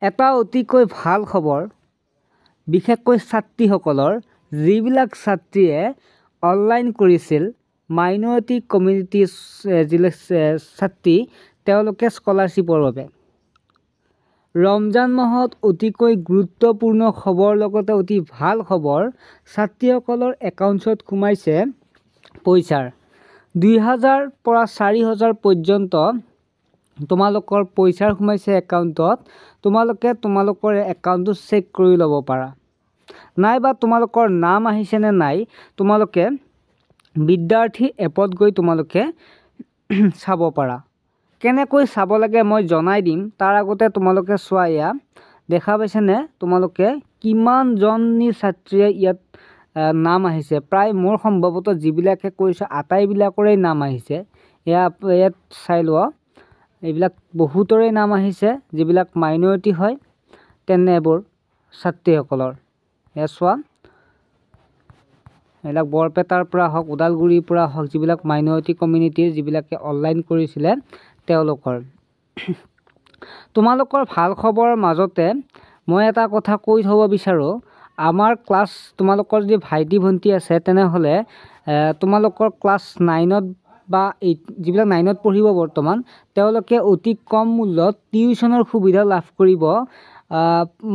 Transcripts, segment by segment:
এটা অতিকৈ ভাল খবৰ বিশেষকৈ ছাত্ৰীসকলৰ যিবিলাক ছাত্ৰীয়ে অনলাইন কৰিছিল মাইনৰিটি কমিউনিটি যিবিলাক ছাত্ৰী তেওঁলোকে স্কলাৰশ্বিপৰ বাবে ৰমজান মাহত অতিকৈ গুৰুত্বপূৰ্ণ খবৰ লগতে অতি ভাল খবৰ ছাত্ৰীসকলৰ একাউণ্টছত সোমাইছে পইচাৰ ২০০০ পৰা ৪০০০ পৰ্যন্ত তোমালোকৰ পইচাৰ সোমাইছে একাউণ্টত তোমালোকৰ একাউণ্টটো চেক কৰি ল'ব পাৰা নাইবা তোমালোকৰ নাম আহিছে নে নাই তোমালোকে বিদ্যাৰ্থী এপত গৈ তোমালোকে চাব পাৰা কেনেকৈ চাব লাগে মই জনাই দিম তাৰ আগতে তোমালোকে চোৱা ইয়া দেখা পাইছে নে তোমালোকে কিমান জনী ছাত্ৰীয়ে ইয়াত নাম আহিছে প্ৰায় মোৰ সম্ভৱত যিবিলাকে কৰিছে আটাইবিলাকৰে নাম আহিছে ইয়াত চাই লোৱা এইবিলাক বহুতৰে নাম আহিছে যিবিলাক মাইনৰিটি হয় তেনেবোৰ ছাত্ৰীসকলৰ এয়া চোৱা এইবিলাক বৰপেটাৰ পৰা হওক ওদালগুৰিৰ পৰা হওক যিবিলাক মাইনৰিটি কমিউনিটিৰ যিবিলাকে অনলাইন কৰিছিলে তেওঁলোকৰ তোমালোকৰ ভাল খবৰৰ মাজতে মই এটা কথা কৈ থব বিচাৰোঁ আমাৰ ক্লাছ তোমালোকৰ যদি ভাইটি ভণ্টি আছে তেনেহ'লে তোমালোকৰ ক্লাছ 9ত বা 8 যিবিলাক 9ত পঢ়িব বৰ্তমান তেওঁলোকে অতি কম মূল্যত টিউচনৰ সুবিধা লাভ কৰিব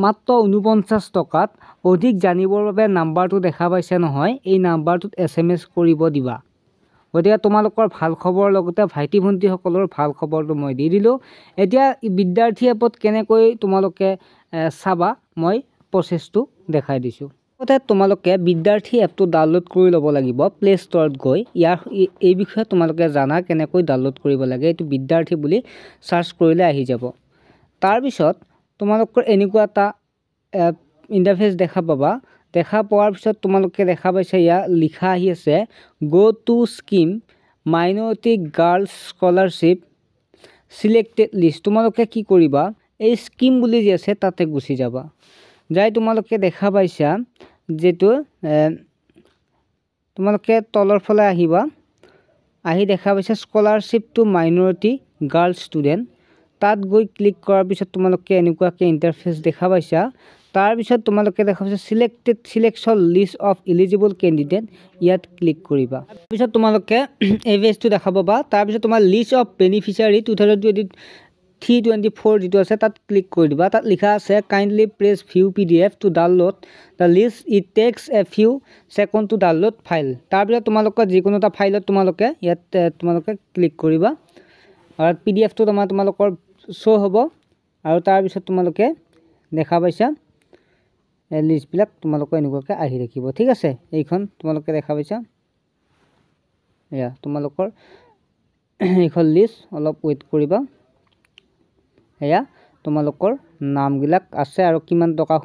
মাত্ৰ 49 টকাত অধিক জানিবৰ বাবে নাম্বাৰটো দেখা পাইছে নহয় এই নাম্বাৰটোত SMS কৰিব দিবা গতিকে তোমালোকৰ ভাল খবৰ লগতে ভাইটি ভণ্টিসকলৰ ভাল খবৰটো মই দি দিলোঁ এতিয়া বিদ্যাৰ্থী এপত কেনেকৈ তোমালোকে চাবা মই প্ৰচেছটো দেখাই দিছোঁ তোমালোকে বিদ্যাৰ্থী এপটো ডাউনলোড কৰি ল'ব লাগিব প্লে ষ্টৰত গৈ এই বিষয়ে তোমালোকে জানা কেনেকৈ ডাউনলোড কৰিব লাগে এইটো বিদ্যাৰ্থী বুলি সাৰ্চ কৰিলে আহি যাব তাৰপিছত তোমালোকৰ এনেকুৱা এটা ইণ্টাৰফেচ দেখা পাবা দেখা পোৱাৰ পিছত তোমালোকে দেখা পাইছে ইয়াত লিখা আহি আছে go to scheme minority girls scholarship selected list তোমালোকে কি কৰিবা এই স্কিম বুলি যে আছে তাতে গুচি যাবা যাই তোমালোকে দেখা পাইছা যেটো তোমালোকে তলৰ ফালে আহিবা আহি দেখা পাইছা scholarship to minority girl student তাত গৈ ক্লিক কৰাৰ পিছত তোমালোকে এনেকুৱাকৈ ইণ্টাৰফেচ দেখা পাইছা তাৰ পিছত তোমালোকে দেখা পাইছা সিলেকশ্যন লিষ্ট অফ এলিজিবল কেণ্ডিডেট ইয়াত ক্লিক কৰিবা তাৰপিছত তোমালোকে এই পেজটো দেখা পাবা তাৰপিছত তোমাৰ লিষ্ট অফ বেনিফিচিয়াৰী 2023-24 যেটো আছে তাত ক্লিক কৰি দিবা তাত লিখা আছে kindly press view PDF to download the least it takes a few second to download file তাৰপিছত তোমালোকৰ যিকোনো এটা ফাইলত তোমালোকে ইয়াত তোমালোকে ক্লিক কৰিবা আৰু PDF টো তোমালোকৰ শো হ'ব আৰু তাৰপিছত তোমালোকে দেখা পাইছা লিষ্ট বিলাক তোমালোকৰ এনেকুৱাকৈ আহি থাকিব ঠিক আছে এইখন তোমালোকে দেখা পাইছা এয়া তোমালোকৰ এইখন লিষ্ট অলপ ওয়েট কৰিবা এয়া তোমালোকৰ নামবিলাক আছে আৰু কিমান টকা